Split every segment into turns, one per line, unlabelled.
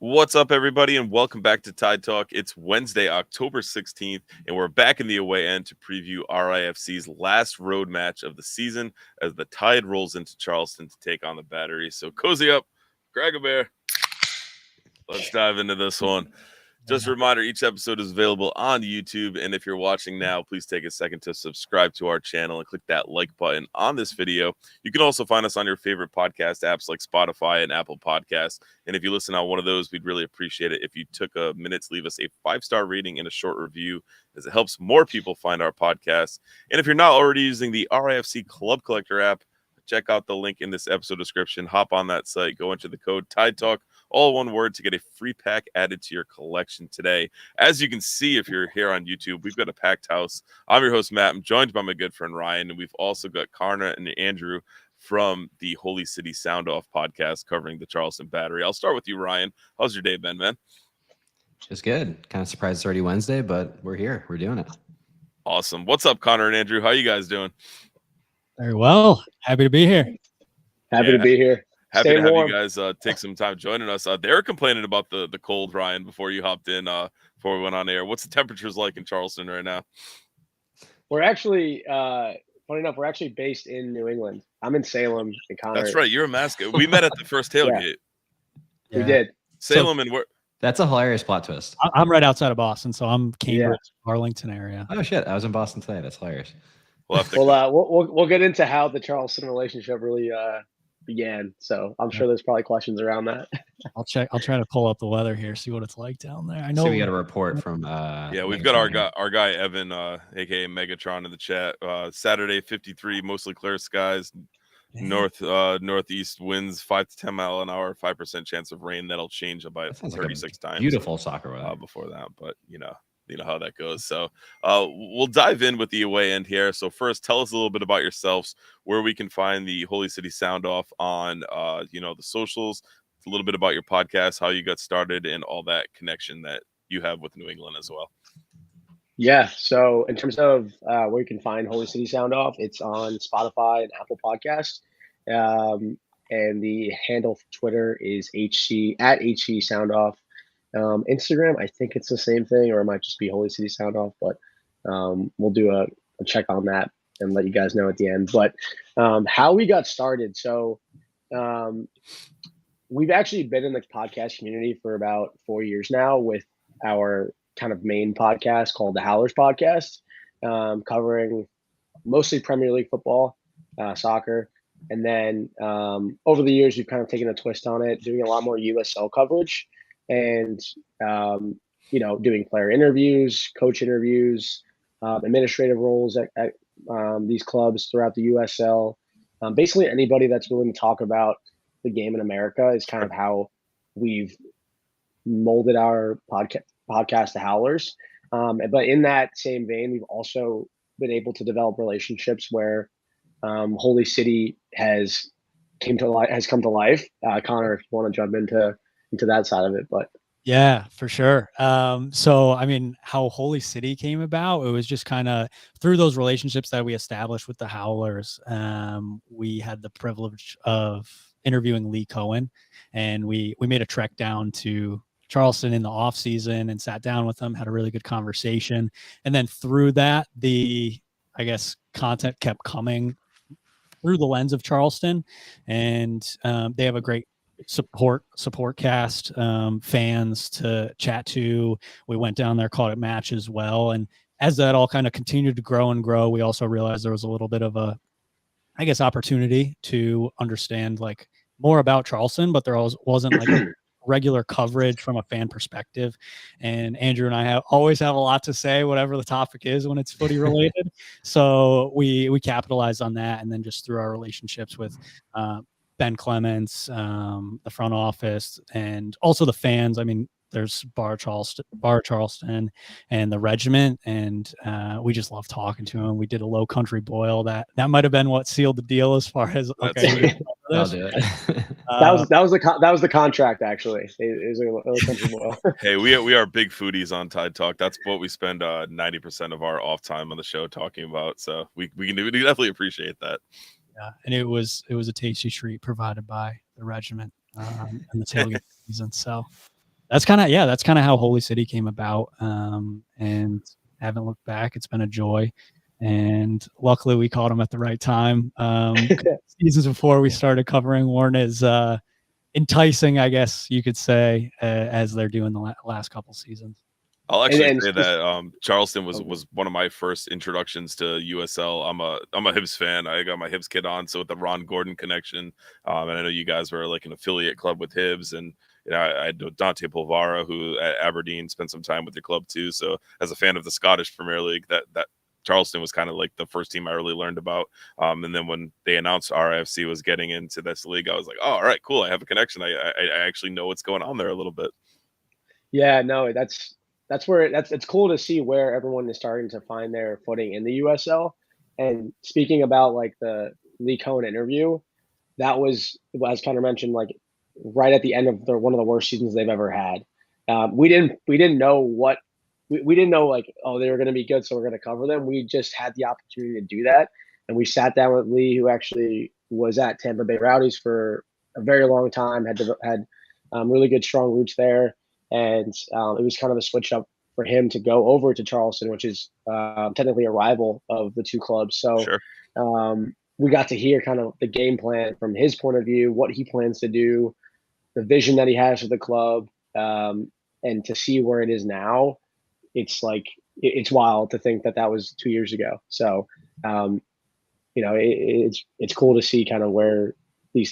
What's up, everybody, and welcome back to Tide Talk. It's Wednesday, October 16th, and we're back in the away end to preview RIFC's last road match of the season as the Tide rolls into Charleston to take on the Battery. So cozy up, grab a bear. Let's dive into this one. Just a reminder, each episode is available on YouTube, and if you're watching now, please take a second to subscribe to our channel and click that like button on this video. You can also find us on your favorite podcast apps like Spotify and Apple Podcasts, and if you listen on one of those, we'd really appreciate it if you took a minute to leave us a 5-star rating and a short review, as it helps more people find our podcast. And if you're not already using the RIFC Club Collector app, check out the link in this episode description. Hop on that site, go into the code Tide Talk, all one word, to get a free pack added to your collection today. As you can see, if you're here on YouTube, we've got a packed house. I'm your host, Matt. I'm joined by my good friend, Ryan, and we've also got Connor and Andrew from the Holy City SoundOff podcast covering the Charleston Battery. I'll start with you, Ryan. How's your day been, man?
Just good. Kind of surprised it's already Wednesday, but we're here. We're doing it.
Awesome. What's up, Connor and Andrew? How you guys doing?
Very well. Happy to be here.
Happy to be here.
Happy
Stay
to have
warm.
you guys take some time joining us. They were complaining about the cold, Ryan, before you hopped in, before we went on air. What's the temperatures like in Charleston right now?
We're actually, funny enough, we're actually based in New England. I'm in Salem. And Connor.
That's right. You're a mascot. We met at the first tailgate.
We did.
Salem and where?
That's a hilarious plot twist.
I'm right outside of Boston, so I'm Cambridge, Arlington area.
Oh shit! I was in Boston today. That's hilarious.
We'll get into how the Charleston relationship really began. So I'm sure there's probably questions around that.
I'll try to pull up the weather here, see what it's like down there. I know
we got a report from.
We've got our guy Evan, aka Megatron, in the chat. Saturday, 53, mostly clear skies. Northeast winds 5 to 10 mile an hour, 5% chance of rain. That'll change about 36 times.
Beautiful soccer weather
before that, but you know how that goes. So we'll dive in with the away end here. So first, tell us a little bit about yourselves, where we can find the Holy City SoundOff on the socials, a little bit about your podcast, how you got started, and all that connection that you have with New England as well.
Yeah, so in terms of where you can find Holy City SoundOff, it's on Spotify and Apple Podcasts. And the handle for Twitter is HC SoundOff. Instagram, I think it's the same thing, or it might just be Holy City SoundOff, but we'll do a check on that and let you guys know at the end. But how we got started. So we've actually been in the podcast community for about 4 years now with our kind of main podcast called the Howlers Podcast, covering mostly Premier League football, soccer. And then over the years, we've kind of taken a twist on it, doing a lot more USL coverage and, doing player interviews, coach interviews, administrative roles at these clubs throughout the USL. Basically, anybody that's willing to talk about the game in America is kind of how we've molded our podcast, The Howlers. But in that same vein, we've also been able to develop relationships where Holy City has come to life. Connor, if you want to jump into that side of it, but
yeah, for sure. So I mean, how Holy City came about, it was just kind of through those relationships that we established with the Howlers. We had the privilege of interviewing Lee Cohen, and we made a trek down to Charleston in the off season and sat down with them, had a really good conversation. And then through that, content kept coming through the lens of Charleston, and they have a great support cast, fans to chat to. We went down there, caught a match as well. And as that all kind of continued to grow and grow, we also realized there was a little bit of a, opportunity to understand like more about Charleston, but there wasn't like regular coverage from a fan perspective. And Andrew and I always have a lot to say, whatever the topic is when it's footy related. So we capitalized on that. And then just through our relationships with Ben Clements, the front office, and also the fans. I mean, there's Bar Charleston and the Regiment, and we just love talking to him. We did a Low Country boil that might have been what sealed the deal as far as
I'll do it.
that was the contract actually. It was a Low Country boil.
Hey, we are big foodies on Tide Talk. That's what we spend 90% of our off time on the show talking about. So we definitely appreciate that.
Yeah, and it was a tasty treat provided by the Regiment and the tailgate season. So that's kind of how Holy City came about. And haven't looked back. It's been a joy. And luckily we caught him at the right time. Seasons before we started covering weren't as enticing, I guess you could say, as they're doing the last couple seasons.
I'll actually say that Charleston was one of my first introductions to USL. I'm a Hibs fan. I got my Hibs kit on, so with the Ron Gordon connection, and I know you guys were like an affiliate club with Hibs, and I had Dante Polvara, who at Aberdeen spent some time with your club too. So as a fan of the Scottish Premier League, that Charleston was kind of like the first team I really learned about. And then when they announced RIFC was getting into this league, I was like, oh, all right, cool. I have a connection. I actually know what's going on there a little bit.
Yeah, no, that's where it's cool to see where everyone is starting to find their footing in the USL. And speaking about like the Lee Cohen interview, that was, as Connor mentioned, like right at the end of one of the worst seasons they've ever had. We didn't know what we didn't know, like, oh, they were going to be good, so we're going to cover them. We just had the opportunity to do that, and we sat down with Lee, who actually was at Tampa Bay Rowdies for a very long time, had really good strong roots there. And it was kind of a switch up for him to go over to Charleston, which is technically a rival of the two clubs. So sure. We got to hear kind of the game plan from his point of view, what he plans to do, the vision that he has for the club, and to see where it is now. It's like it's wild to think that was 2 years ago. So, it's cool to see kind of where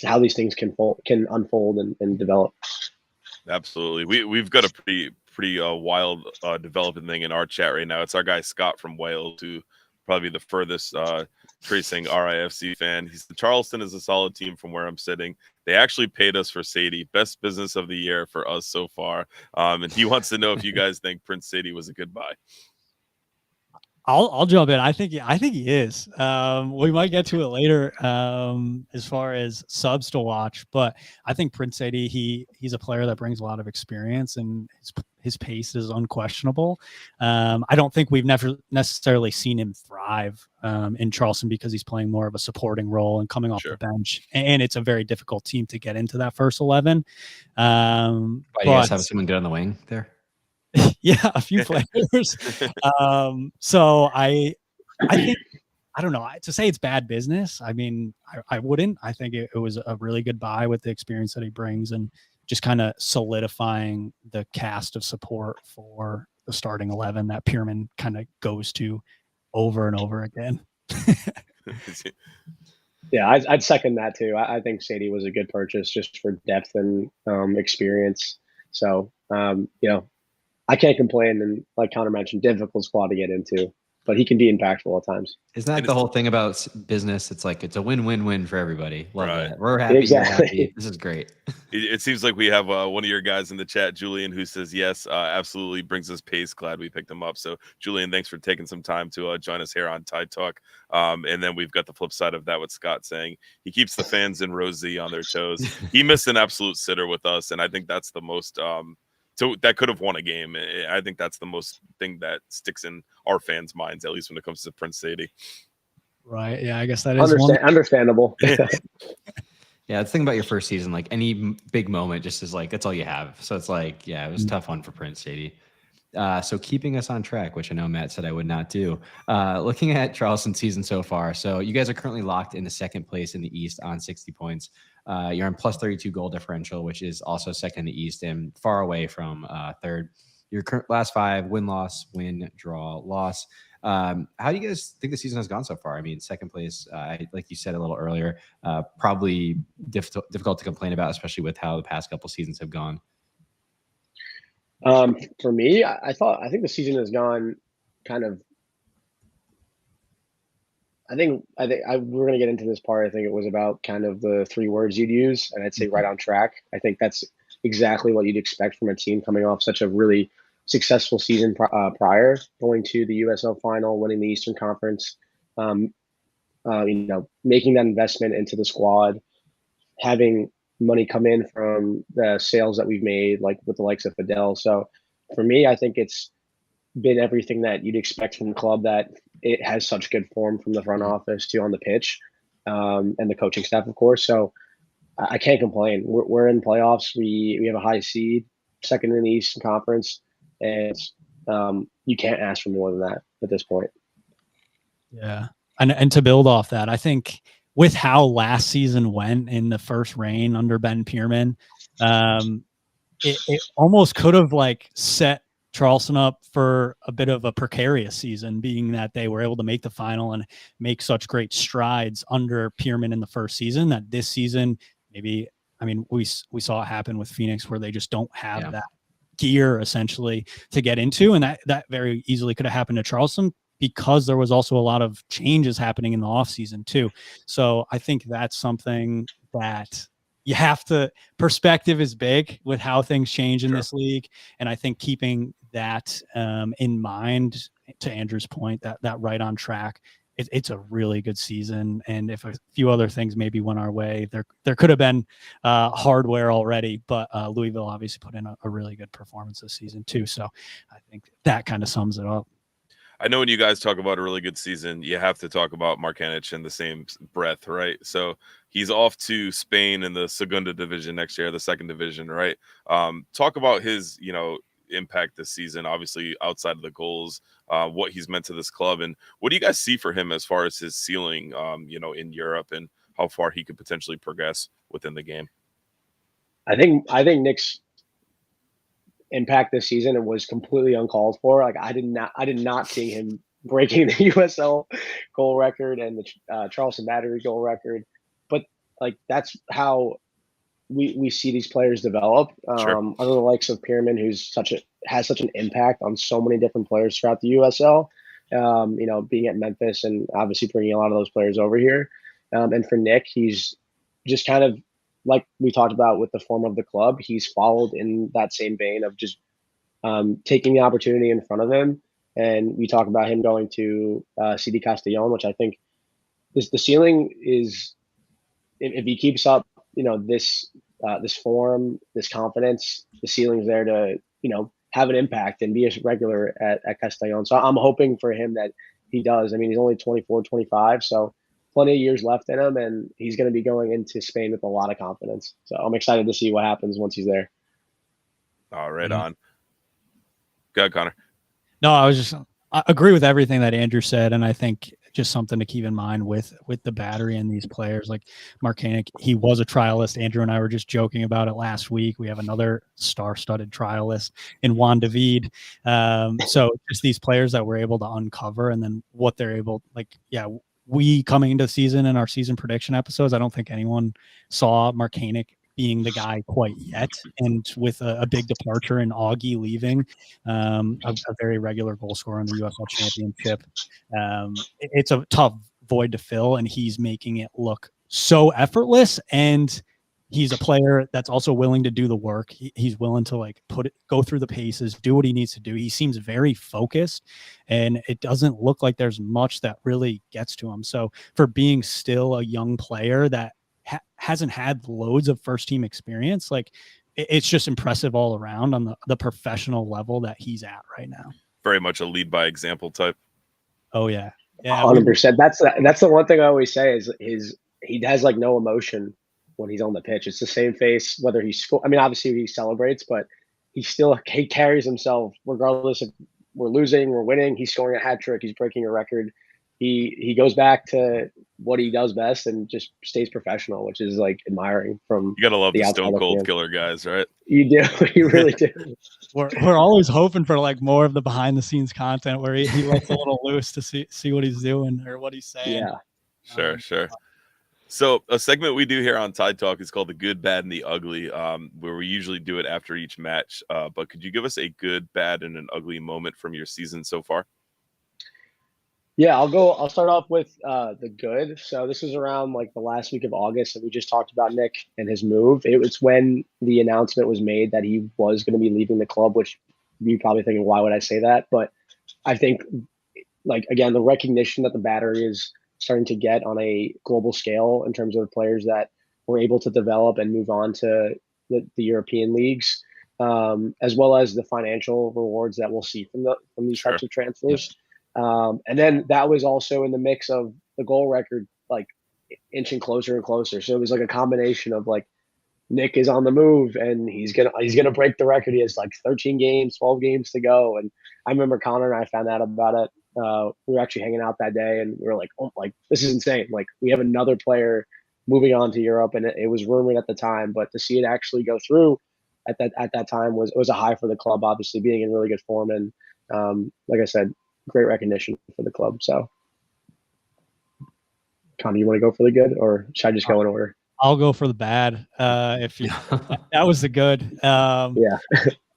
how these things can unfold and develop.
Absolutely. We've got a pretty wild developing thing in our chat right now. It's our guy Scott from Wales, who probably the furthest tracing RIFC fan. He's the Charleston is a solid team from where I'm sitting. They actually paid us for Sadie, best business of the year for us so far. And he wants to know if you guys think Prince Sadie was a good buy.
I'll jump in. I think he is. We might get to it later as far as subs to watch, but I think Prince Sadie, he's a player that brings a lot of experience, and his pace is unquestionable. I don't think we've never necessarily seen him thrive in Charleston because he's playing more of a supporting role and coming off the bench, and it's a very difficult team to get into that first 11.
You guys have someone good on the wing there?
Yeah, a few players. So I think, I don't know, to say it's bad business, I mean, I wouldn't. I think it was a really good buy with the experience that he brings, and just kind of solidifying the cast of support for the starting 11 that Pierman kind of goes to over and over again.
Yeah, I'd second that too. I think Sadie was a good purchase just for depth and experience. So, I can't complain, and like Connor mentioned, difficult squad to get into, but he can be impactful at times.
Isn't that the whole thing about business? It's like it's a win-win-win for everybody. Love that. We're happy.
Exactly.
You're happy. This is great.
It seems like we have one of your guys in the chat, Julian, who says yes, absolutely brings us pace. Glad we picked him up. So Julian, thanks for taking some time to join us here on Tide Talk. And then we've got the flip side of that with Scott saying he keeps the fans in Rosie on their toes. He missed an absolute sitter with us, and I think that's the most. So that could have won a game. I think that's the most thing that sticks in our fans' minds, at least when it comes to Prince Sadie.
Right. Yeah, I guess that is
understandable.
Yeah, the thing about your first season, like any big moment just is like, that's all you have. So it's like, yeah, it was a tough one for Prince Sadie. So keeping us on track, which I know Matt said I would not do. Looking at Charleston's season so far. So you guys are currently locked in the second place in the East on 60 points. You're on plus 32 goal differential, which is also second in the East and far away from third. Your current last 5, win-loss, win, draw, loss. How do you guys think the season has gone so far? I mean, second place, like you said a little earlier, probably difficult to complain about, especially with how the past couple seasons have gone.
For me, I think the season has gone kind of. I think we're going to get into this part. I think it was about kind of the 3 words you'd use, and I'd say right on track. I think that's exactly what you'd expect from a team coming off such a really successful season prior, going to the USL final, winning the Eastern Conference, making that investment into the squad, having money come in from the sales that we've made, like with the likes of Fidel. So for me, I think it's been everything that you'd expect from the club, that it has such good form from the front office to on the pitch, and the coaching staff, of course. So I can't complain. We're in playoffs. We have a high seed. second in the Eastern Conference, and you can't ask for more than that at this point.
Yeah. And to build off that, I think with how last season went in the first reign under Ben Pierman, it almost could have like set Charleston up for a bit of a precarious season, being that they were able to make the final and make such great strides under Pierman in the first season, that this season, maybe, I mean, we saw it happen with Phoenix where they just don't have that gear essentially to get into. And that very easily could have happened to Charleston, because there was also a lot of changes happening in the offseason too. So I think that's something that you have to, perspective is big with how things change in this league. And I think keeping that in mind, to Andrew's point, that right on track, it's a really good season. And if a few other things maybe went our way, there could have been hardware already, but Louisville obviously put in a really good performance this season too. So I think that kind of sums it up.
I know when you guys talk about a really good season, you have to talk about Markanich in the same breath, right? So he's off to Spain in the Segunda division next year, the second division, right? Talk about his, impact this season, obviously outside of the goals, what he's meant to this club, and what do you guys see for him as far as his ceiling, in Europe, and how far he could potentially progress within the game?
I think Nick's impact this season, it was completely uncalled for. Like I did not see him breaking the USL goal record and the Charleston Battery goal record, but like that's how we see these players develop.
Sure.
Other the likes of Pierman, who's has such an impact on so many different players throughout the USL. Being at Memphis and obviously bringing a lot of those players over here. And for Nick, he's just kind of, like we talked about with the form of the club, he's followed in that same vein of just taking the opportunity in front of him. And we talk about him going to CD Castellon, which I think the ceiling is, if he keeps up, this form, this confidence, the ceiling's there to, have an impact and be a regular at Castellon. So I'm hoping for him that he does. I mean, he's only 24, 25, so plenty of years left in him, and he's going to be going into Spain with a lot of confidence. So I'm excited to see what happens once he's there.
All right, on. Go ahead, Connor.
No, I agree with everything that Andrew said, and I think just something to keep in mind with the Battery and these players like Markanich. He was a trialist. Andrew and I were just joking about it last week. We have another star-studded trialist in Juan David. So just these players that we're able to uncover, and then what they're able, we coming into the season in our season prediction episodes, I don't think anyone saw Markanich being the guy quite yet. And with a big departure in Augie leaving, a very regular goal scorer in the USL Championship, it's a tough void to fill, and he's making it look so effortless. And he's a player that's also willing to do the work. He's willing to go through the paces, do what he needs to do. He seems very focused, and it doesn't look like there's much that really gets to him. So for being still a young player that hasn't had loads of first team experience, it's just impressive all around on the professional level that he's at right now.
Very much a lead by example type.
Oh yeah.
100%. That's the one thing I always say is he has no emotion when he's on the pitch. It's the same face whether he scores. I mean, obviously he celebrates, but he carries himself regardless if we're losing, we're winning. He's scoring a hat trick. He's breaking a record. He goes back to what he does best and just stays professional, which is admiring from.
You gotta love the Stone Cold Killer guys, right?
You do. You really do.
We're always hoping for more of the behind the scenes content where he lets a little loose to see what he's doing or what he's saying.
Yeah.
Sure. So a segment we do here on Tide Talk is called the Good, Bad, and the Ugly, where we usually do it after each match. But could you give us a good, bad, and an ugly moment from your season so far?
Yeah, I'll start off with the good. So this was around the last week of August, and we just talked about Nick and his move. It was when the announcement was made that he was going to be leaving the club, which you're probably thinking, why would I say that? But I think, again, the recognition that the Battery is starting to get on a global scale in terms of the players that we're able to develop and move on to the European leagues, as well as the financial rewards that we'll see from these types of transfers. Yeah. And then that was also in the mix of the goal record, inching closer and closer. So it was a combination of Nick is on the move and he's gonna break the record. He has like 13 games, 12 games to go. And I remember Connor and I found out about it. We were actually hanging out that day and we were like, oh, like this is insane. Like we have another player moving on to Europe, and it was rumored at the time, but to see it actually go through at that time was a high for the club. Obviously, being in really good form and like I said, great recognition for the club. So, Connor, you want to go for the good, or should I just go in order?
I'll go for the bad. If you, that was the good.
Yeah.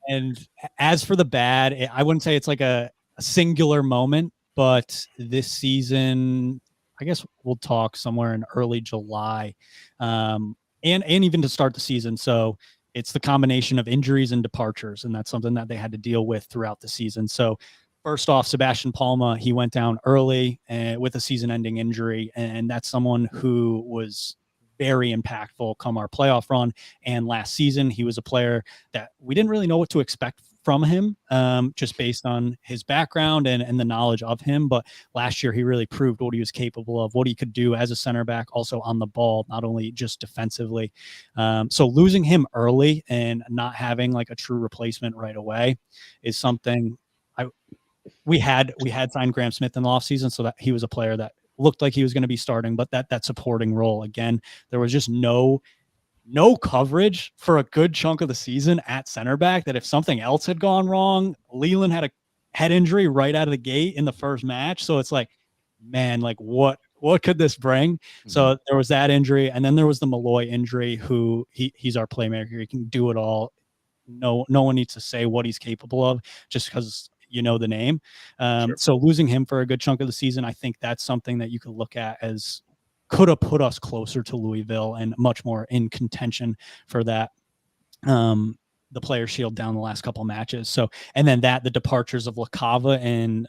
And as for the bad, I wouldn't say it's like a singular moment, but this season, I guess we'll talk somewhere in early July, and even to start the season. So it's the combination of injuries and departures, and that's something that they had to deal with throughout the season. So first off, Sebastian Palma, he went down early with a season-ending injury, and that's someone who was very impactful come our playoff run. And last season, he was a player that we didn't really know what to expect from him, just based on his background and the knowledge of him. But last year, he really proved what he was capable of, what he could do as a center back, also on the ball, not only just defensively. So losing him early and not having like a true replacement right away is something we had signed Graham Smith in the offseason, so that he was a player that looked like he was going to be starting, but that supporting role, again, there was just no coverage for a good chunk of the season at center back, that if something else had gone wrong, Leland had a head injury right out of the gate in the first match. So it's like, man, like what could this bring? Mm-hmm. So there was that injury. And then there was the Malloy injury, who he's our playmaker. He can do it all. No one needs to say what he's capable of just because you know the name. Sure. So losing him for a good chunk of the season, I think that's something that you could look at as could have put us closer to Louisville and much more in contention for that, the player shield down the last couple of matches. So, and then the departures of LaCava and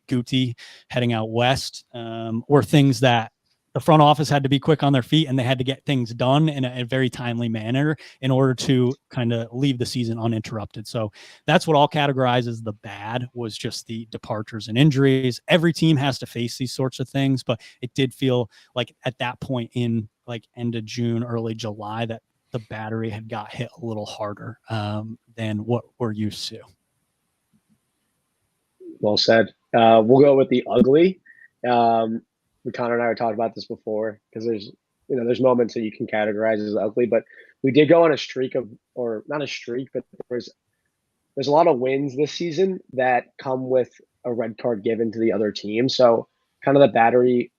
Guti heading out west were things that the front office had to be quick on their feet, and they had to get things done in a very timely manner in order to kind of leave the season uninterrupted. So that's what I'll categorize as the bad, was just the departures and injuries. Every team has to face these sorts of things, but it did feel like at that point in like end of June, early July, that the battery had got hit a little harder than what we're used to.
Well said. We'll go with the ugly. Connor and I were talking about this before, because there's moments that you can categorize as ugly, but we did go on a streak of, or not a streak, but there's a lot of wins this season that come with a red card given to the other team. So kind of the battery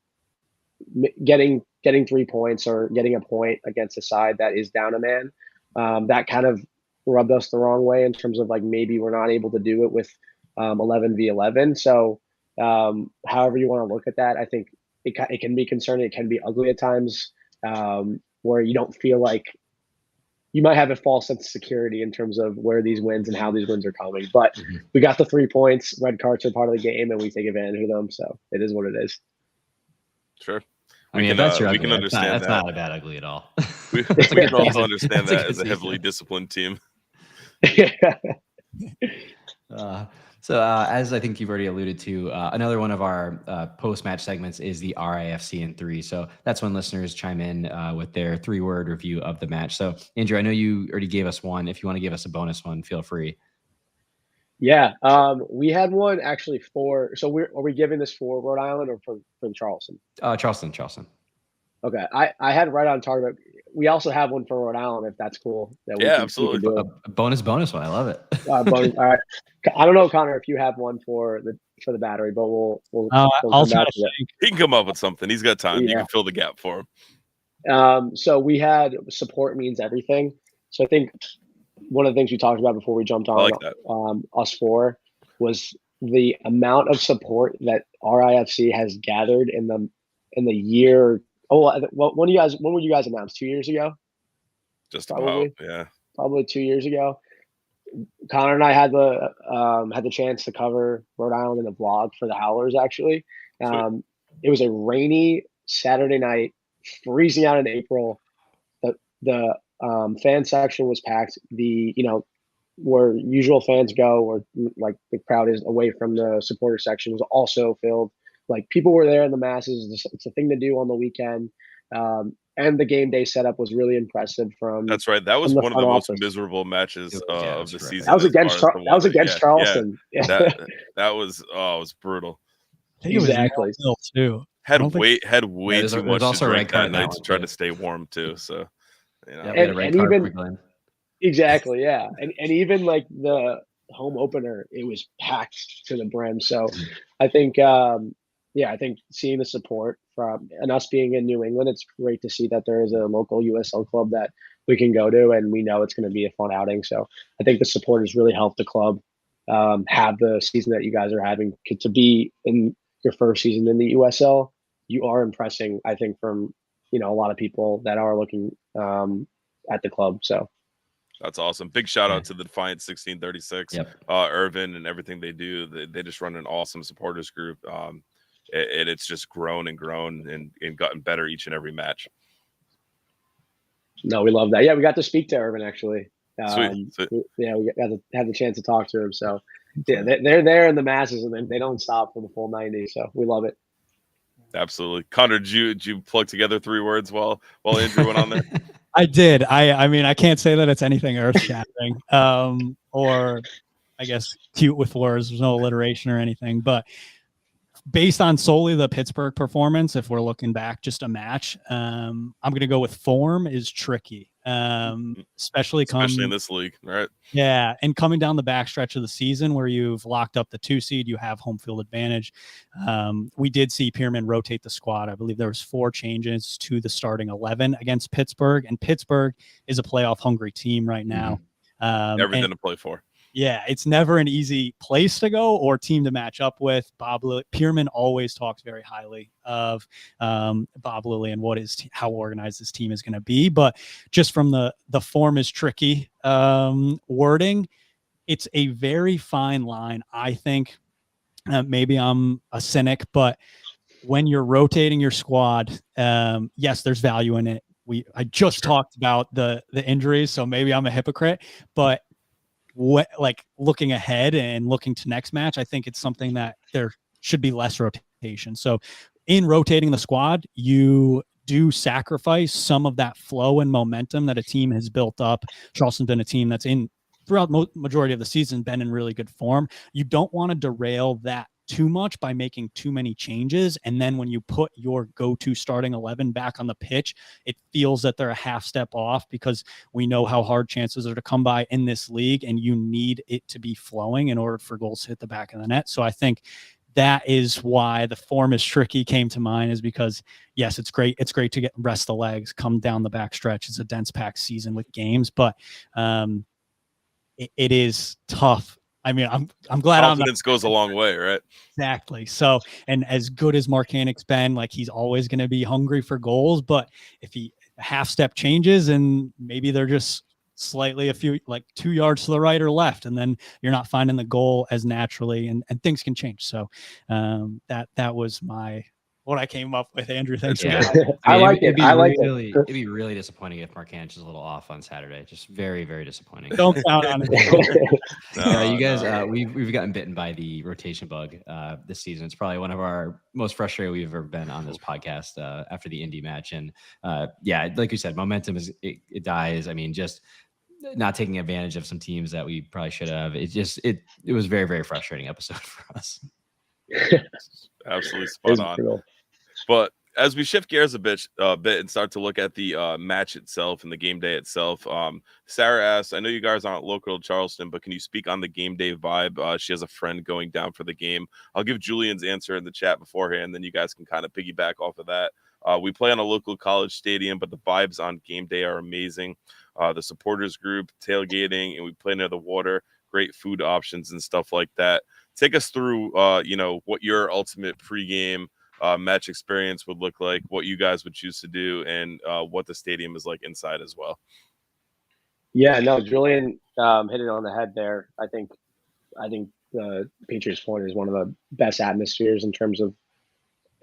getting 3 points or getting a point against a side that is down a man, that kind of rubbed us the wrong way in terms of like maybe we're not able to do it with 11v11. So however you want to look at that, I think it can be concerning. It can be ugly at times, where you don't feel like you might have a false sense of security in terms of where these wins and how these wins are coming. But we got the 3 points. Red cards are part of the game, and we take advantage of them. So it is what it is.
Sure.
I mean, if that's your ugly,
we can understand
that's not a bad ugly at all.
We can also understand that as a heavily disciplined team.
So as I think you've already alluded to, another one of our post-match segments is the RIFC in 3. So that's when listeners chime in with their 3-word review of the match. So Andrew, I know you already gave us one. If you want to give us a bonus one, feel free.
Yeah, we had one actually for. So are we giving this for Rhode Island or for Charleston?
Charleston.
Okay, I had right on target. We also have one for Rhode Island, if that's cool.
Absolutely.
We can do
a bonus one. I love it.
All right. I don't know, Connor, if you have one for the battery, but we'll
I'll try to think.
He can come up with something. He's got time. Yeah. You can fill the gap for
him. So we had support means everything. So I think one of the things we talked about before we jumped on us four was the amount of support that RIFC has gathered in the year. When would you guys announce? 2 years ago?
Just probably, about, yeah.
Probably 2 years ago. Connor and I had the chance to cover Rhode Island in a vlog for the Howlers. Actually, it was a rainy Saturday night, freezing out in April. The fan section was packed. Where usual fans go, or like the crowd is away from the supporter section, was also filled. Like people were there in the masses. It's a thing to do on the weekend. and the game day setup was really impressive from.
That's right. That was
the
one of
front
the most
office.
miserable matches
It was, yeah, it
of
was
the
horrific.
season.
That was
as far
against
as the
that was
weather.
against
Yeah,
Charleston.
yeah. That was it was brutal.
I think
Exactly.
it was 0-0 too.
Had
don't think-
way
there's
too much to
also a red
drink
card
that
in that
night
one,
to try
too.
to stay warm too. So
Yeah, we had a red
And
card
even-
for Glenn.
Exactly, yeah, and even like the home opener, it was packed to the brim. So I think, I think seeing the support from and us being in New England, it's great to see that there is a local USL club that we can go to, and we know it's going to be a fun outing. So I think the support has really helped the club have the season that you guys are having. To be in your first season in the USL, you are impressing, I think, from a lot of people that are looking at the club. So.
that's awesome. Big shout out to the Defiant 1636,
Yep.
Irvin, and everything they do. They just run an awesome supporters group. And it's just grown and gotten better each and every match.
No, we love that. Yeah, we got to speak to Irvin actually.
Sweet.
Yeah, we got to have the chance to talk to him. So yeah, they're there in the masses, and they don't stop for the full 90. So we love it.
Absolutely. Connor, did you plug together 3 words while Andrew went on there?
I did. I mean, I can't say that it's anything earth shattering, or I guess cute with words. There's no alliteration or anything, but based on solely the Pittsburgh performance, if we're looking back just a match, I'm going to go with form is tricky, especially
in this league, right?
Yeah, and coming down the backstretch of the season where you've locked up the 2 seed, you have home field advantage. We did see Pierman rotate the squad. I believe there was 4 changes to the starting 11 against Pittsburgh, and Pittsburgh is a playoff hungry team right now.
Everything to play for.
Yeah, it's never an easy place to go or team to match up with. Pierman always talks very highly of Bob Lilly and how organized this team is going to be. But just from the form is tricky wording, it's a very fine line, I think. Maybe I'm a cynic, but when you're rotating your squad, yes, there's value in it. I just talked about the injuries, so maybe I'm a hypocrite, but looking ahead and looking to next match, I think it's something that there should be less rotation. So in rotating the squad, you do sacrifice some of that flow and momentum that a team has built up. Charleston's been a team that's throughout majority of the season been in really good form. You don't want to derail that too much by making too many changes. And then when you put your go-to starting 11 back on the pitch, it feels that they're a half step off, because we know how hard chances are to come by in this league, and you need it to be flowing in order for goals to hit the back of the net. So I think that is why the form is tricky came to mind, is because yes, it's great. It's great to rest the legs, come down the back stretch. It's a dense packed season with games, but it is tough. I mean, I'm glad
confidence goes a long way, right?
Exactly. So, and as good as Mark Hannick's been, he's always going to be hungry for goals. But if he half step changes and maybe they're just slightly 2 yards to the right or left, and then you're not finding the goal as naturally, and things can change. So that was what I came up with. Andrew, thanks.
Yeah.
I like it.
It'd be really disappointing if Mark Hanich is a little off on Saturday. Just very, very disappointing.
Don't count on it.
You guys, we've gotten bitten by the rotation bug this season. It's probably one of our most frustrated we've ever been on this podcast after the Indy match. And like you said, momentum it dies. I mean, just not taking advantage of some teams that we probably should have. It was very, very frustrating episode for us.
Absolutely spot on.
Brutal.
But as we shift gears a bit and start to look at the match itself and the game day itself, Sarah asks, I know you guys aren't local to Charleston, but can you speak on the game day vibe? She has a friend going down for the game. I'll give Julian's answer in the chat beforehand, then you guys can kind of piggyback off of that. We play on a local college stadium, but the vibes on game day are amazing. The supporters group, tailgating, and we play near the water, great food options and stuff like that. Take us through, what your ultimate pregame match experience would look like, what you guys would choose to do, and what the stadium is like inside as well.
Yeah, no, Julian hit it on the head there. I think the Patriots Point is one of the best atmospheres in terms of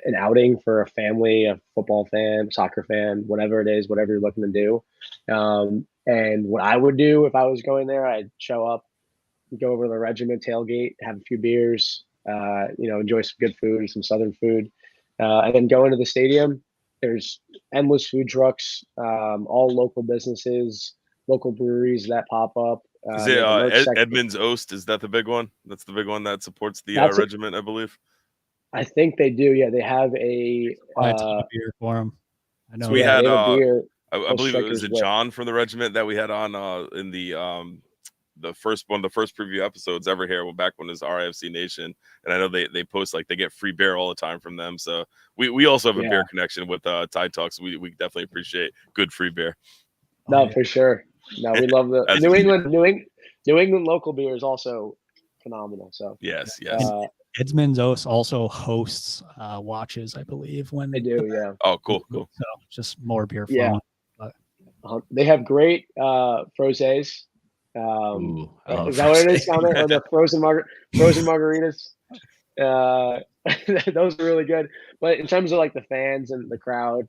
an outing for a family, a football fan, soccer fan, whatever it is, whatever you're looking to do. And what I would do if I was going there, I'd show up, go over to the regiment tailgate, have a few beers, enjoy some good food, some Southern food, and then go into the stadium There's endless food trucks, all local businesses, local breweries that pop up.
Is
There's a merch
it
section.
Edmund's Oast? Is that the big one? That's the big one that supports the
That's it.
regiment, I believe.
I think they do. Yeah, they have a.
Buy a ton of beer for them. I know.
So we
yeah,
had
they have a beer.
I believe it was
Strikers with.
John from the regiment that we had on in the first preview episodes ever here back when it was RIFC Nation, and I know they post like they get free beer all the time from them. So we also have a beer connection with Tide Talks. We definitely appreciate good free beer.
No, for sure. No, we love the New England local beer is also phenomenal. So
yes.
Edmund's Oast also hosts watches, I believe, when
they do. Yeah.
Oh, cool.
So just more beer flowing.
Yeah. They have great frosés. Is that what it is, Connor? Or the frozen margaritas? Those are really good. But in terms of like the fans and the crowd,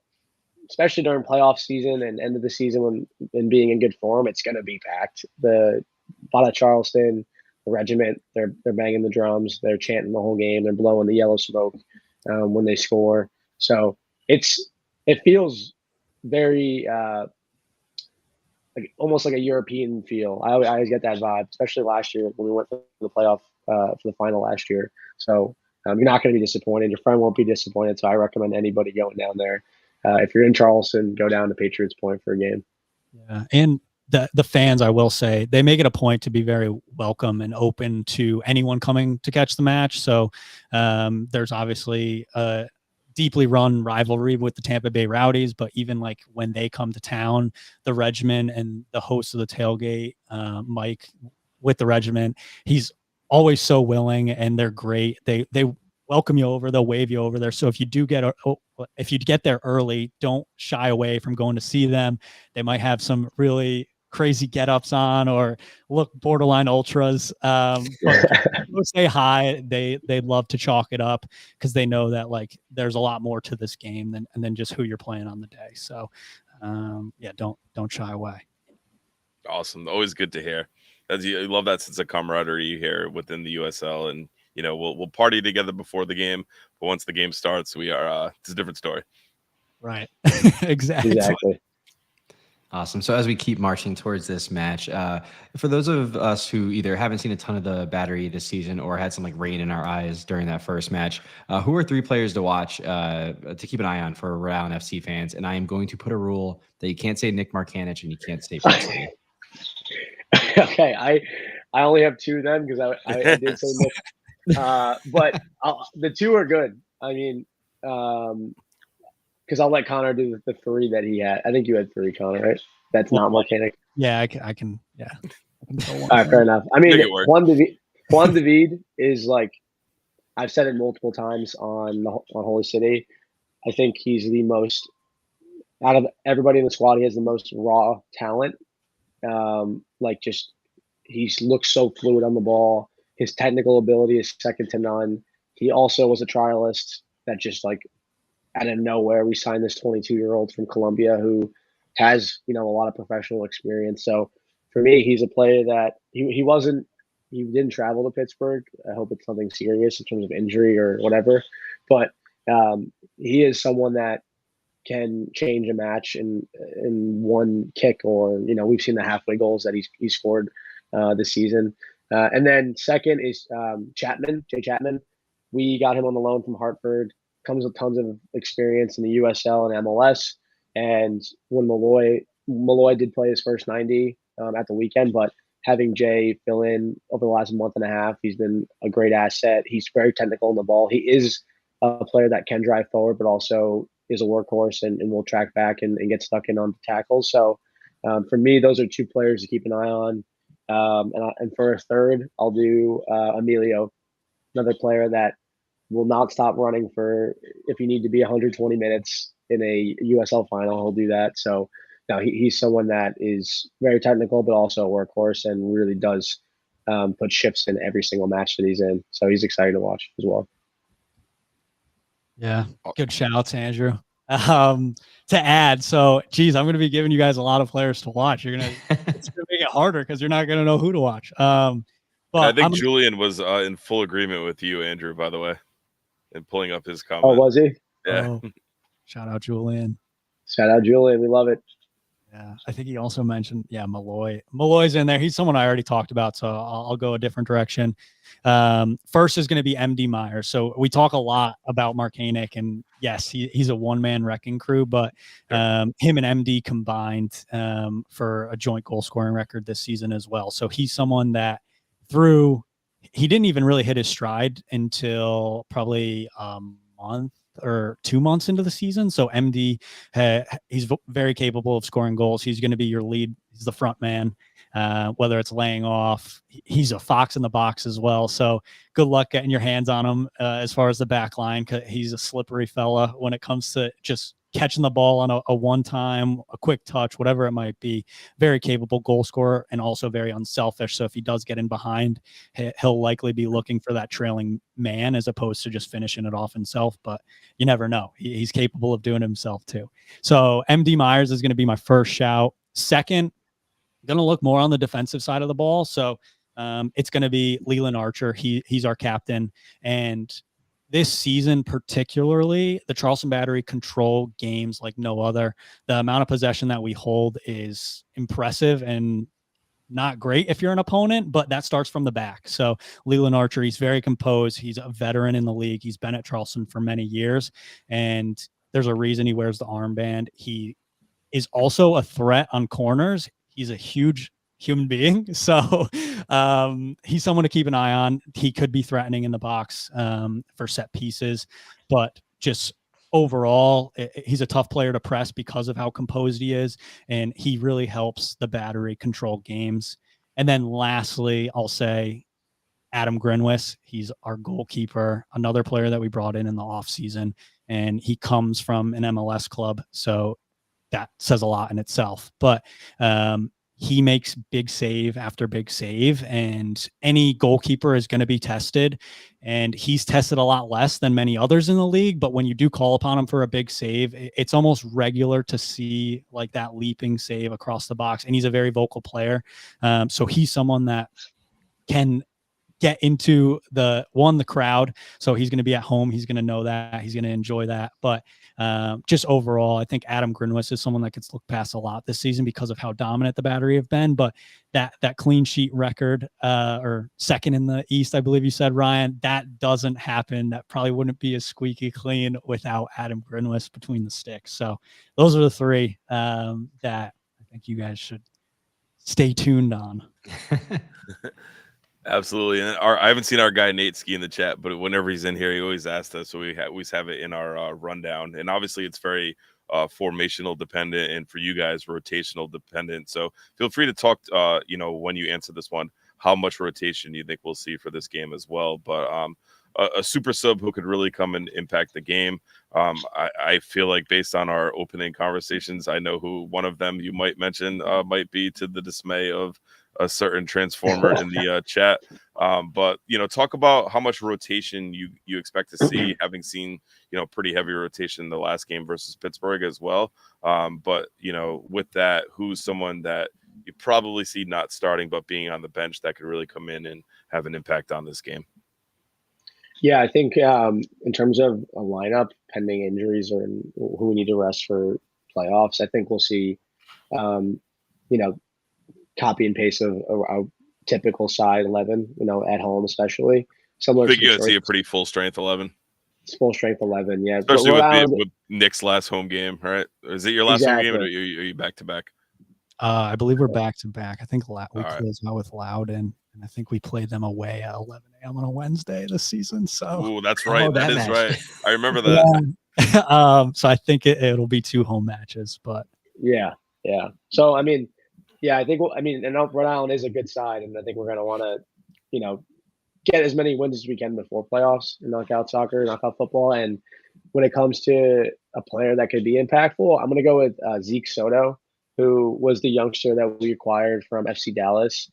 especially during playoff season and end of the season and being in good form, it's going to be packed. The Bada Charleston, the regiment, they're banging the drums, they're chanting the whole game, they're blowing the yellow smoke when they score. So it feels very like almost like a European feel. I always get that vibe, especially last year when we went to the playoff for the final last year. So you're not going to be disappointed. Your friend won't be disappointed. So I recommend anybody going down there. If you're in Charleston, go down to Patriots Point for a game.
Yeah, and the fans, I will say, they make it a point to be very welcome and open to anyone coming to catch the match. So there's obviously a deeply run rivalry with the Tampa Bay Rowdies, but even like when they come to town, the regiment and the host of the tailgate, Mike, with the regiment, he's always so willing, and they're great. They welcome you over, they'll wave you over there. So if you get there early, don't shy away from going to see them. They might have some really crazy get-ups on or look borderline ultras. But say hi. They'd love to chalk it up because they know that like there's a lot more to this game than just who you're playing on the day. So don't shy away.
Awesome. Always good to hear. I love that sense of camaraderie here within the USL, and we'll party together before the game, but once the game starts, we are it's a different story.
Right. Exactly.
Awesome. So as we keep marching towards this match, for those of us who either haven't seen a ton of the Battery this season or had some like rain in our eyes during that first match, who are 3 players to watch to keep an eye on for Rhode Island FC fans? And I am going to put a rule that you can't say Nick Markanich and you can't say Prince City.
Okay, I only have 2 then because I did say Nick, but the 2 are good. I mean, because I'll let Connor do the 3 that he had. I think you had 3, Connor, right? That's not Markanich.
Yeah, I can. Yeah.
All right, fair enough. I mean, Juan David is like, I've said it multiple times on Holy City. I think he's the most, out of everybody in the squad, he has the most raw talent. He looks so fluid on the ball. His technical ability is second to none. He also was a trialist that just like out of nowhere, we signed this 22-year-old from Colombia who has, a lot of professional experience. So for me, he's a player that he didn't travel to Pittsburgh. I hope it's something serious in terms of injury or whatever, but he is someone that can change a match in one kick, or we've seen the halfway goals that he scored this season. And then second is Jay Chapman. We got him on the loan from Hartford. Comes with tons of experience in the USL and MLS. And when Malloy did play his first 90 at the weekend, but having Jay fill in over the last month and a half, he's been a great asset. He's very technical on the ball. He is a player that can drive forward, but also is a workhorse and will track back and get stuck in on the tackles. So for me, those are 2 players to keep an eye on. And for a third, I'll do Emilio, another player that will not stop running for, if you need to be 120 minutes in a USL final, he'll do that. So now he's someone that is very technical, but also a workhorse and really does put shifts in every single match that he's in. So he's exciting to watch as well.
Yeah, good shout outs, Andrew. To add, so geez, I'm going to be giving you guys a lot of players to watch. It's going to make it harder because you're not going to know who to watch. But
I think Julian was in full agreement with you, Andrew, by the way, and pulling up his comment.
Oh, was he?
Yeah.
Oh. Shout out Julian.
Shout out Julian. We love it.
Yeah, I think he also mentioned, Malloy. Malloy's in there. He's someone I already talked about, so I'll go a different direction. First is going to be MD Myers. So we talk a lot about Mark Hanick, and yes, he's a one-man wrecking crew, but him and MD combined for a joint goal scoring record this season as well. So he's someone that he didn't even really hit his stride until probably a month or 2 months into the season. So MD, he's very capable of scoring goals. He's going to be your lead. He's the front man, whether it's laying off. He's a fox in the box as well. So good luck getting your hands on him as far as the back line. He's a slippery fella when it comes to just catching the ball on a one-time, a quick touch, whatever it might be. Very capable goal scorer and also very unselfish. So if he does get in behind, he'll likely be looking for that trailing man as opposed to just finishing it off himself. But you never know. He's capable of doing it himself too. So MD Myers is going to be my first shout. Second, going to look more on the defensive side of the ball. So it's going to be Leland Archer. He's our captain. And this season, particularly, the Charleston Battery control games like no other. The amount of possession that we hold is impressive and not great if you're an opponent, but that starts from the back. So Leland Archer, he's very composed. He's a veteran in the league. He's been at Charleston for many years, and there's a reason he wears the armband. He is also a threat on corners. He's a huge human being. So he's someone to keep an eye on. He could be threatening in the box for set pieces, but just overall, he's a tough player to press because of how composed he is, and he really helps the Battery control games. And then lastly, I'll say Adam Grinwis. He's our goalkeeper, another player that we brought in the offseason, and he comes from an MLS club, so that says a lot in itself. But he makes big save after big save, and any goalkeeper is going to be tested, and he's tested a lot less than many others in the league. But when you do call upon him for a big save, it's almost regular to see like that leaping save across the box, and he's a very vocal player. So he's someone that can get into the crowd. So he's going to be at home. He's going to know that. He's going to enjoy that. But just overall, I think Adam Grinwis is someone that gets looked past a lot this season because of how dominant the Battery have been. But that clean sheet record, or second in the East, I believe you said, Ryan, that doesn't happen. That probably wouldn't be as squeaky clean without Adam Grinwis between the sticks. So those are the three that I think you guys should stay tuned on.
Absolutely. And I haven't seen our guy Nate Ski in the chat, but whenever he's in here, he always asks us. So we always have it in our rundown. And obviously it's very formational dependent, and for you guys, rotational dependent. So feel free to talk, when you answer this one, how much rotation you think we'll see for this game as well. But a super sub who could really come and impact the game. I feel like based on our opening conversations, I know who one of them you might mention might be, to the dismay of a certain transformer in the chat. But talk about how much rotation you expect to see, having seen pretty heavy rotation in the last game versus Pittsburgh as well. But with that, who's someone that you probably see not starting but being on the bench that could really come in and have an impact on this game?
Yeah, I think in terms of a lineup, pending injuries or who we need to rest for playoffs, I think we'll see, copy and paste of a typical side 11, at home especially. Similar.
I think you're going to see a pretty full strength 11.
It's full strength 11, yeah.
Especially with Nick's last home game, right? Is it your last home game, or are you back to back?
I believe we're back to back. I think we closed out with Loudon, and I think we played them away at 11 a.m. on a Wednesday this season. So,
that's right. That is right. I remember that.
Yeah. So I think it'll be 2 home matches, but
yeah. So I think and Rhode Island is a good side, and I think we're going to want to, get as many wins as we can before playoffs in knockout football. And when it comes to a player that could be impactful, I'm going to go with Zeke Soto, who was the youngster that we acquired from FC Dallas.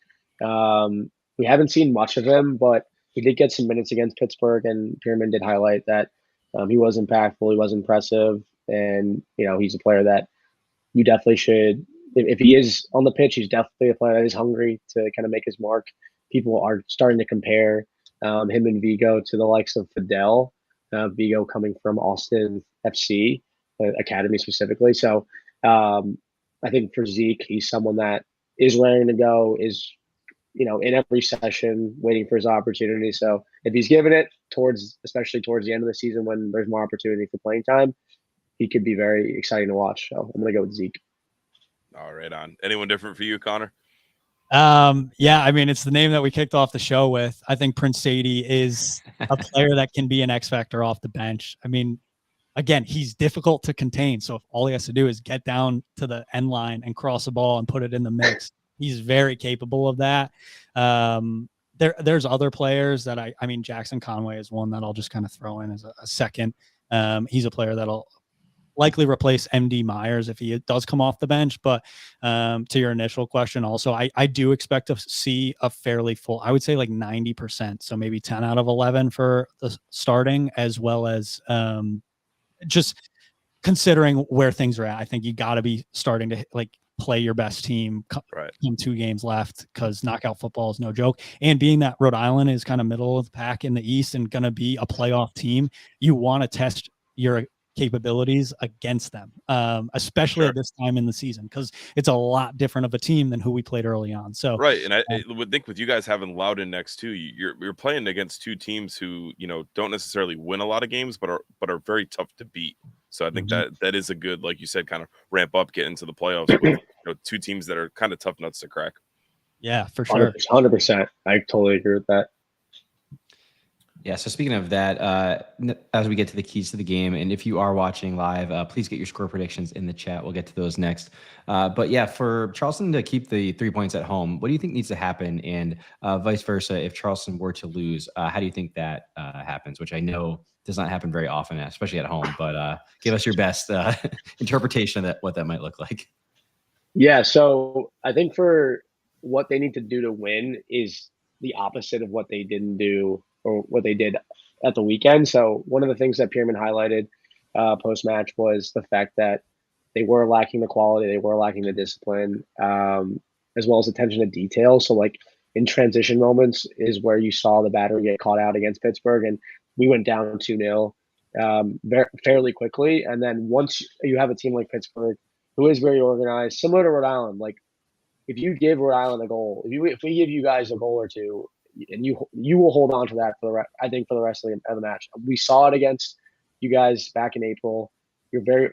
We haven't seen much of him, but he did get some minutes against Pittsburgh, and Pierman did highlight that he was impactful, he was impressive, and he's a player that you definitely should. If he is on the pitch, he's definitely a player that is hungry to kind of make his mark. People are starting to compare him and Vigo to the likes of Fidel. Vigo coming from Austin FC. academy specifically. So I think for Zeke, he's someone that is raring to go, is in every session waiting for his opportunity. So if he's given it especially towards the end of the season when there's more opportunity for playing time, he could be very exciting to watch. So I'm going to go with Zeke.
All right, on. Anyone different for you, Connor?
Yeah, I mean, it's the name that we kicked off the show with. I think Prince Sadie is a player that can be an X factor off the bench. I mean, again, he's difficult to contain. So if all he has to do is get down to the end line and cross the ball and put it in the mix, he's very capable of that. There's other players that I mean, Jackson Conway is one that I'll just kind of throw in as a second. He's a player that'll likely replace MD Myers if he does come off the bench. But to your initial question, also, I do expect to see a fairly full, I would say like 90%. So maybe 10 out of 11 for the starting, as well as just considering where things are at. I think you got to be starting to play your best team in 2 games left, because knockout football is no joke. And being that Rhode Island is kind of middle of the pack in the East and going to be a playoff team, you want to test your capabilities against them, especially at this time in the season, because it's a lot different of a team than who we played early on. So
and I would think with you guys having Loudon next too, you're playing against 2 teams who don't necessarily win a lot of games, but are very tough to beat. So I think that is a good, like you said, kind of ramp up, get into the playoffs with 2 teams that are kind of tough nuts to crack.
Yeah, for sure.
100%. I totally agree with that.
Yeah, so speaking of that, as we get to the keys to the game, and if you are watching live, please get your score predictions in the chat. We'll get to those next. But yeah, for Charleston to keep the 3 points at home, what do you think needs to happen? And vice versa, if Charleston were to lose, how do you think that happens? Which I know does not happen very often, especially at home. But give us your best interpretation of what that might look like.
Yeah, so I think for what they need to do to win is the opposite of what they didn't do or what they did at the weekend. So one of the things that Pierman highlighted post-match was the fact that they were lacking the quality, they were lacking the discipline, as well as attention to detail. So like in transition moments is where you saw the Battery get caught out against Pittsburgh, and we went down 2-0 fairly quickly. And then once you have a team like Pittsburgh, who is very organized, similar to Rhode Island, like if you give Rhode Island a goal, if we give you guys a goal or two, and you will hold on to that for the rest of the match. We saw it against you guys back in April. You're very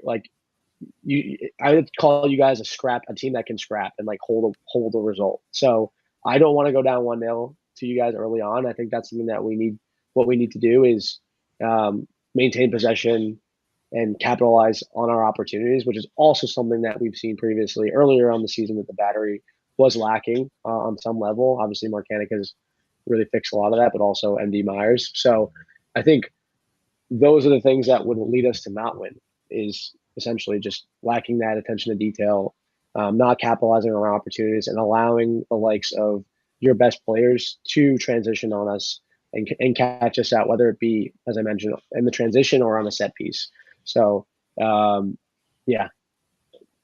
I would call you guys a team that can scrap and hold a result. So I don't want to go down 1-0 to you guys early on. I think that's something that we need. What we need to do is maintain possession and capitalize on our opportunities, which is also something that we've seen previously earlier on the season that the Battery was lacking on some level. Obviously, Marcanic has really fixed a lot of that, but also MD Myers. So I think those are the things that would lead us to not win, is essentially just lacking that attention to detail, not capitalizing on our opportunities, and allowing the likes of your best players to transition on us and catch us out, whether it be, as I mentioned, in the transition or on a set piece. So yeah,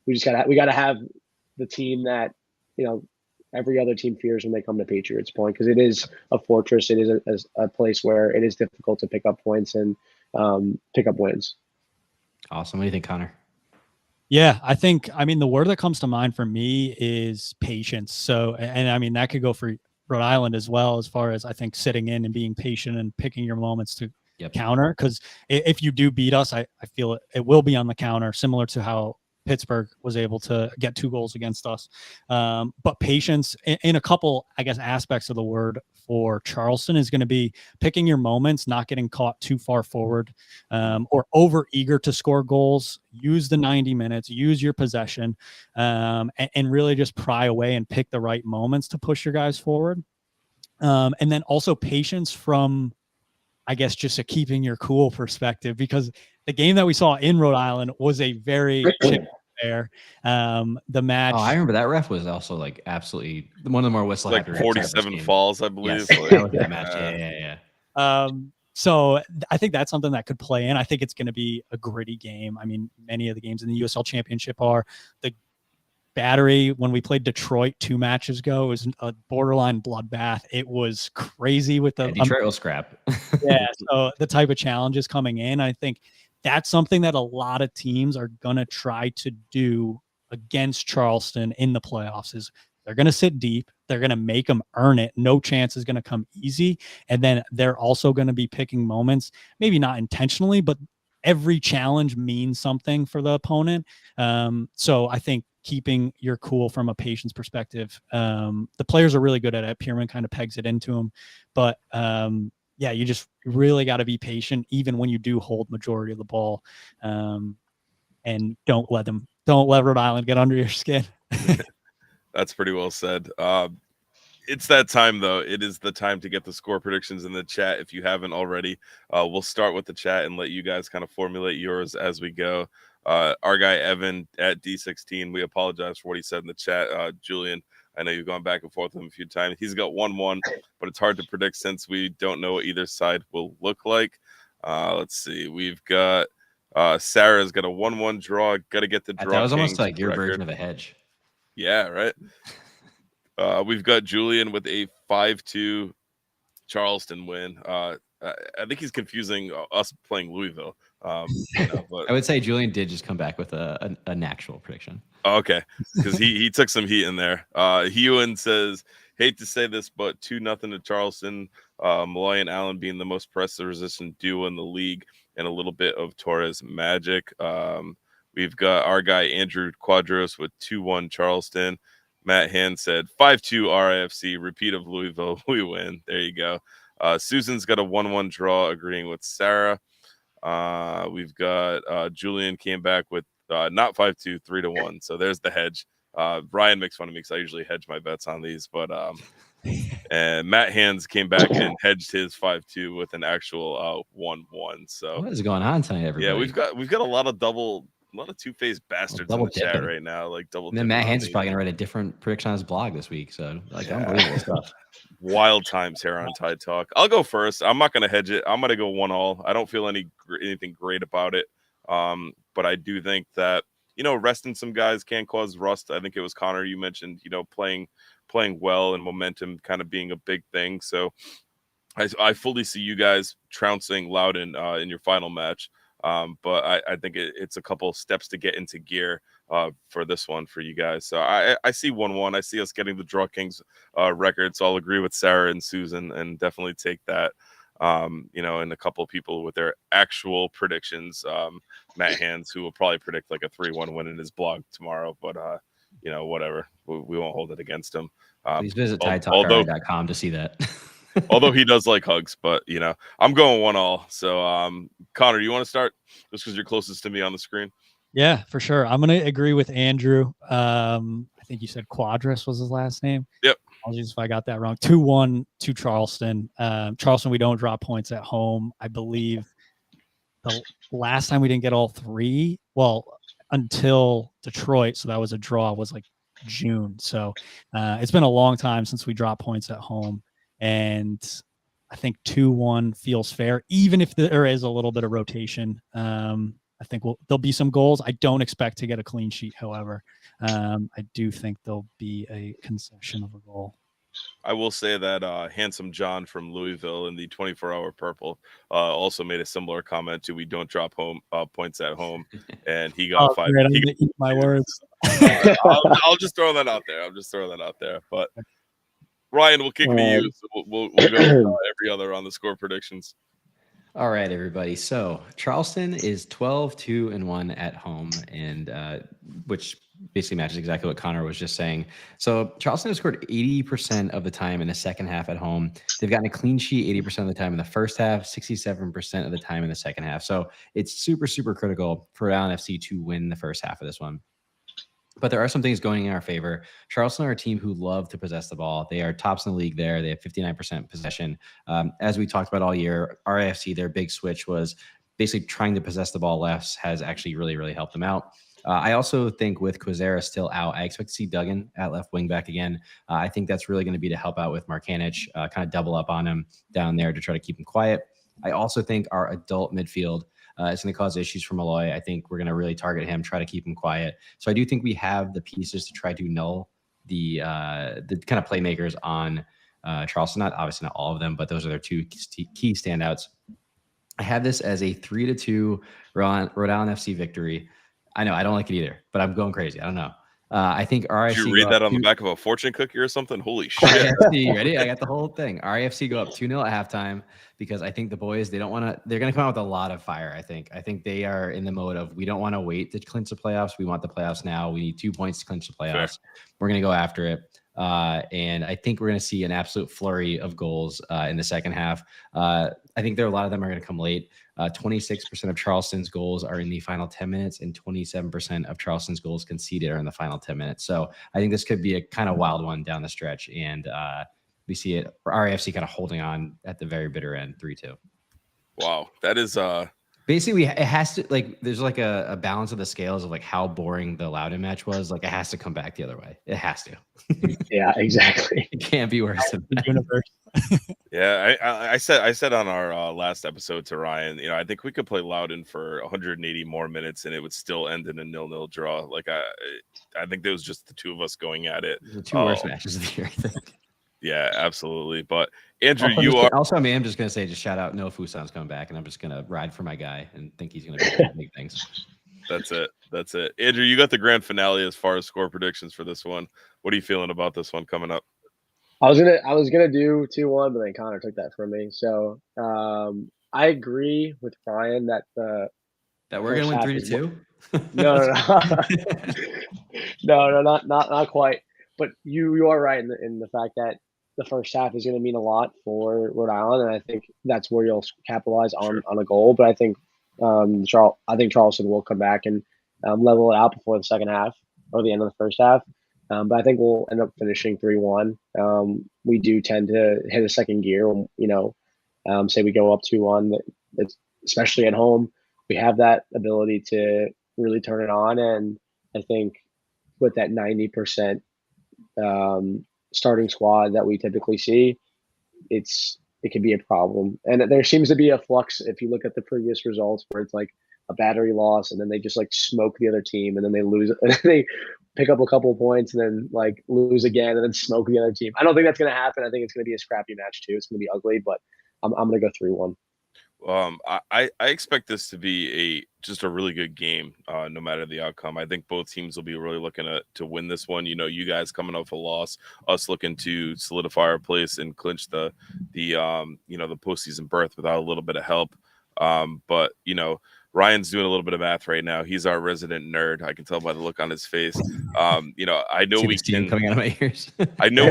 we gotta have the team that every other team fears when they come to Patriots Point, because it is a fortress. It is a place where it is difficult to pick up points and pick up wins.
Awesome. What do you think, Connor?
Yeah, I think, the word that comes to mind for me is patience. So, and that could go for Rhode Island as well, as far as I think sitting in and being patient and picking your moments to counter. Because if you do beat us, I feel it will be on the counter, similar to how Pittsburgh was able to get 2 goals against us. But patience in a couple, I guess, aspects of the word for Charleston is going to be picking your moments, not getting caught too far forward or over eager to score goals. Use the 90 minutes, use your possession, and really just pry away and pick the right moments to push your guys forward. And then also patience from, I guess, just a keeping your cool perspective, because the game that we saw in Rhode Island was a very chip affair. The match.
Oh, I remember that ref was also absolutely one of the more whistle
like 47 falls, I believe.
Yes, that was that match. Yeah.
So I think that's something that could play in. I think it's going to be a gritty game. Many of the games in the USL Championship are. The Battery, when we played Detroit 2 matches ago, it was a borderline bloodbath. It was crazy with the
Detroit will scrap.
Yeah, so the type of challenges coming in, I think that's something that a lot of teams are going to try to do against Charleston in the playoffs. Is they're going to sit deep. They're going to make them earn it. No chance is going to come easy. And then they're also going to be picking moments, maybe not intentionally, but every challenge means something for the opponent. So I think keeping your cool from a patience perspective, the players are really good at it. Pierman kind of pegs it into them, but yeah, you just really got to be patient, even when you do hold majority of the ball, and don't let Rhode Island get under your skin.
That's pretty well said. It's that time, though. It is the time to get the score predictions in the chat if you haven't already. We'll start with the chat and let you guys kind of formulate yours as we go. Our guy Evan at D16, we apologize for what he said in the chat. Julian, I know you've gone back and forth with him a few times. He's got 1-1, but it's hard to predict since we don't know what either side will look like. Let's see. We've got Sarah's got a 1-1 draw. Got to get the draw.
That was almost
Kings
like your
record.
version of a hedge.
Yeah, right. We've got Julian with a 5-2 Charleston win. I think he's confusing us playing Louisville. But
I would say Julian did just come back with an actual prediction.
Okay, because he took some heat in there. Hewan says, hate to say this, but 2-0 to Charleston. Malloy and Allen being the most pressure-resistant duo in the league, and a little bit of Torres magic. We've got our guy Andrew Quadros with 2-1 Charleston. Matt Hand said 5-2 RIFC, repeat of Louisville, we win. There you go. Susan's got a 1-1 draw, agreeing with Sarah. We've got Julian came back with not 5-2, 3-1. So there's the hedge. Ryan makes fun of me because I usually hedge my bets on these, but and Matt Hands came back and hedged his 5-2 with an actual 1-1. So
what is going on tonight, everybody?
Yeah, we've got a lot of two-faced bastards in the chat right now. Like double.
And then Matt Hands is probably gonna write a different prediction on his blog this week. So like unbelievable stuff.
Wild times here on Tide Talk. I'll go first. I'm not gonna hedge it. I'm gonna go 1-1. I don't feel anything great about it. But I do think that resting some guys can cause rust. I think it was Connor you mentioned. Playing well and momentum kind of being a big thing. So I fully see you guys trouncing Loudon in your final match. But I think it's a couple steps to get into gear for this one for you guys. So I see 1-1. I see us getting the Draw Kings record. So I'll agree with Sarah and Susan and definitely take that. And a couple of people with their actual predictions. Matt Hands, who will probably predict like a 3-1 win in his blog tomorrow. But whatever. We won't hold it against him.
Please visit TideTalkRI.com to see that.
Although he does like hugs, but I'm going 1-1. So Connor, you want to start just because you're closest to me on the screen?
Yeah, for sure. I'm gonna agree with Andrew. I think you said Quadras was his last name.
Yep.
Apologies if I got that wrong. 2-1 to Charleston. Charleston, we don't drop points at home. I believe the last time we didn't get all three, until Detroit, so that was a draw, was like June. So it's been a long time since we dropped points at home. And I think 2-1 feels fair, even if there is a little bit of rotation. I think there'll be some goals. I don't expect to get a clean sheet, however. I do think there'll be a concession of a goal.
I will say that Handsome John from Louisville in the 24-hour Purple also made a similar comment to we don't drop points at home, and he got 5.
Great, he got my words.
I'll just throw that out there. But Ryan, we'll kick to you. So we'll go every other on the score predictions.
All right, everybody. So Charleston is 12-2-1 at home, and which basically matches exactly what Connor was just saying. So Charleston has scored 80% of the time in the second half at home. They've gotten a clean sheet 80% of the time in the first half, 67% of the time in the second half. So it's super, super critical for Rhode Island FC to win the first half of this one. But there are some things going in our favor. Charleston are a team who love to possess the ball. They are tops in the league there. They have 59% possession. As we talked about all year, RIFC, their big switch was basically trying to possess the ball left, has actually really, really helped them out. I also think with Quazera still out, I expect to see Duggan at left wing back again. I think that's really going to be to help out with Markanich, kind of double up on him down there to try to keep him quiet. I also think our adult midfield is going to cause issues for Malloy. I think we're going to really target him, try to keep him quiet. So I do think we have the pieces to try to null the kind of playmakers on Charleston. Obviously not all of them, but those are their two key standouts. I have this as a 3-2 Rhode Island FC victory. I know I don't like it either, but I'm going crazy. I don't know. I think RIFC.
Did you read that on the back of a fortune cookie or something? Holy shit!
RIFC, ready? I got the whole thing. RIFC go up 2-0 at halftime because I think the boys, they don't want to. They're going to come out with a lot of fire. I think they are in the mode of, we don't want to wait to clinch the playoffs. We want the playoffs now. We need 2 points to clinch the playoffs. Fair. We're going to go after it. And I think we're going to see an absolute flurry of goals in the second half. I think a lot of them are going to come late. 26% of Charleston's goals are in the final 10 minutes, and 27% of Charleston's goals conceded are in the final 10 minutes. So I think this could be a kind of wild one down the stretch. And we see it for RIFC kind of holding on at the very bitter end, 3-2.
Wow. That is
basically, it has to, like, there's like a balance of the scales of like how boring the Loudon match was. Like, it has to come back the other way. It has to.
Yeah, exactly.
It can't be worse than that.
Universe.
Yeah, I said on our last episode to Ryan, I think we could play Loudon for 180 more minutes and it would still end in a 0-0 draw. Like, I think there was just the two of us going at it.
The two worst matches of the year, I think.
Yeah, absolutely. But Andrew,
also, I'm just gonna say, just shout out Noah Fusan's coming back, and I'm just gonna ride for my guy and think he's gonna be big things.
That's it. Andrew, you got the grand finale as far as score predictions for this one. What are you feeling about this one coming up?
I was gonna do 2-1, but then Connor took that from me. So I agree with Ryan that
we're gonna win 3-2.
No, not quite. But you are right in the fact that the first half is going to mean a lot for Rhode Island, and I think that's where you'll capitalize on a goal. But I think Charleston will come back and level it out before the second half or the end of the first half. But I think we'll end up finishing 3-1. We do tend to hit a second gear when, say we go up 2-1, especially at home. We have that ability to really turn it on, and I think with that 90% starting squad that we typically see, it can be a problem. And there seems to be a flux if you look at the previous results where it's like a battery loss and then they just like smoke the other team and then they lose and they pick up a couple of points and then like lose again and then smoke the other team. I don't think that's going to happen. I think it's going to be a scrappy match too. It's going to be ugly, but I'm going to go 3-1.
I expect this to be just a really good game, no matter the outcome. I think both teams will be really looking to win this one. You guys coming off a loss, us looking to solidify our place and clinch the postseason berth without a little bit of help. But Ryan's doing a little bit of math right now. He's our resident nerd. I can tell by the look on his face. I know we can
coming out of my ears.
I know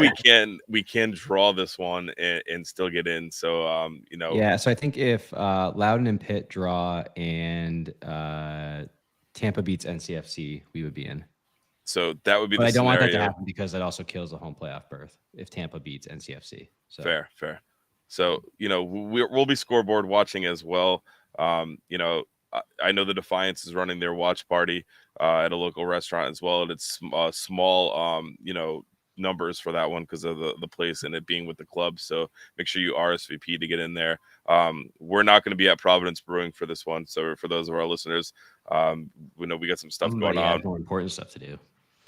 we can draw this one and still get in. So
Yeah. So I think if Loudon and Pitt draw and Tampa beats NCFC, we would be in.
So that would be.
But
the
I don't
scenario.
want that to happen because that also kills the home playoff berth if Tampa beats NCFC. So.
Fair. So we'll be scoreboard watching as well. I know the Defiance is running their watch party at a local restaurant as well, and it's small, numbers for that one because of the place and it being with the club. So make sure you RSVP to get in there. We're not going to be at Providence Brewing for this one. So for those of our listeners, we know we got some stuff going on.
More important stuff to do.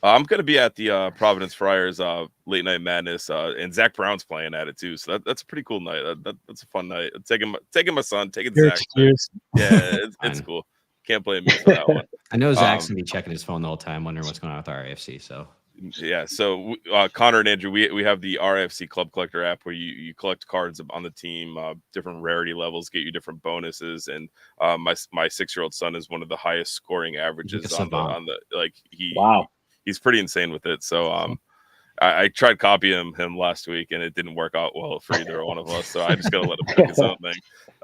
I'm going to be at the Providence Friars Late Night Madness, and Zach Brown's playing at it too. So that's a pretty cool night. That's a fun night. Taking my son, taking Zach. Yeah, it's cool. Can't blame me for that one.
I know Zach's going to be checking his phone the whole time, wondering what's going on with RIFC. So
yeah. So Connor and Andrew, we have the RIFC Club Collector app where you collect cards on the team, different rarity levels, get you different bonuses. And my 6-year-old son is one of the highest scoring averages on the
Wow.
He's pretty insane with it. So I tried copying him last week, and it didn't work out well for either one of us. So I just got to let him pick his own thing.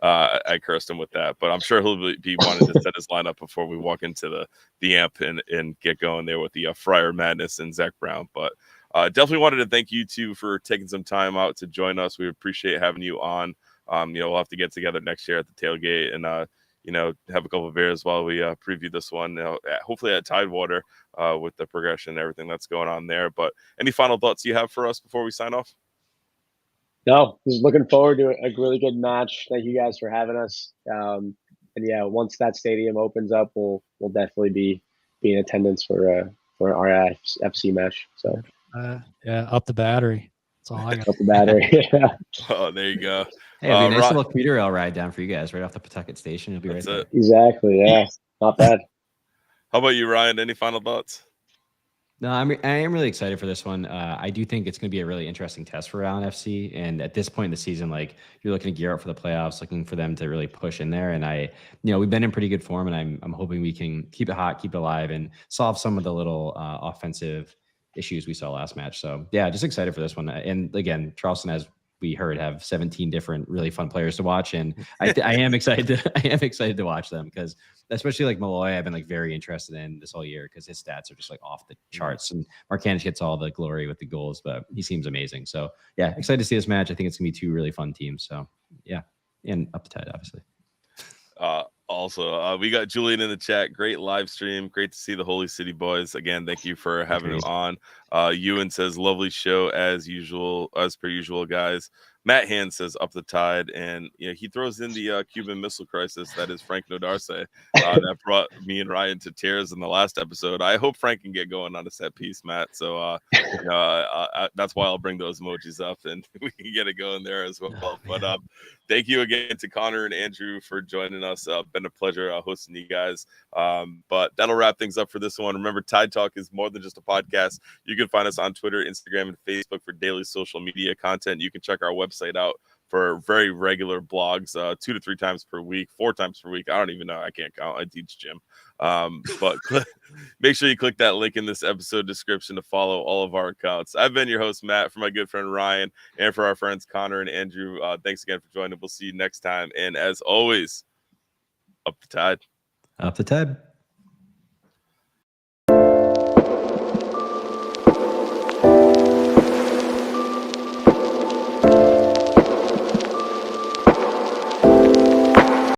I cursed him with that. But I'm sure he'll be wanting to set his lineup before we walk into the amp and get going there with the Friar Madness and Zach Brown. But definitely wanted to thank you two for taking some time out to join us. We appreciate having you on. We'll have to get together next year at the tailgate and have a couple of beers while we preview this one. Hopefully at Tidewater with the progression and everything that's going on there. But any final thoughts you have for us before we sign off?
No, just looking forward to a really good match. Thank you guys for having us. And yeah, once that stadium opens up, we'll definitely be in attendance for our RIFC match. So
yeah, up the battery. That's all I got.
Up the battery. Yeah.
Oh, there you go.
Hey, it'll be a nice
Ryan,
little commuter rail ride down for you guys right off the Pawtucket station. You'll be
That's
right there.
it.
Exactly. Yeah. Not bad.
how about you, Ryan? Any final thoughts?
No, I am really excited for this one. I do think it's going to be a really interesting test for Allen FC. And at this point in the season, like you're looking to gear up for the playoffs, looking for them to really push in there. And we've been in pretty good form, and I'm hoping we can keep it hot, keep it alive, and solve some of the little offensive issues we saw last match. So yeah, just excited for this one. And again, Charleston, as we heard, have 17 different really fun players to watch, and I am excited to watch them, because especially like Malloy, I've been like very interested in this whole year because his stats are just like off the charts, and Markanich gets all the glory with the goals, but he seems amazing. So yeah, excited to see this match. I think it's gonna be two really fun teams. So yeah, and up the Tide, obviously.
Also, we got Julian in the chat. Great live stream. Great to see the Holy City boys. Again, thank you for having him on. Ewan says, lovely show as per usual, guys. Matt Hand says, up the Tide. And he throws in the Cuban Missile Crisis. That is Frank Nodarce. That brought me and Ryan to tears in the last episode. I hope Frank can get going on a set piece, Matt. So that's why I'll bring those emojis up, and we can get it going there as well.
Oh,
but thank you again to Connor and Andrew for joining us. Been a pleasure hosting you guys. But that'll wrap things up for this one. Remember, Tide Talk is more than just a podcast. You can find us on Twitter, Instagram, and Facebook for daily social media content. You can check our website out for very regular blogs, 2 to 3 times per week, 4 times per week. I don't even know. I can't count. I teach gym. But make sure you click that link in this episode description to follow all of our accounts. I've been your host, Matt, for my good friend Ryan, and for our friends Connor and Andrew. Thanks again for joining. We'll see you next time. And as always, up the Tide.
Up the Tide.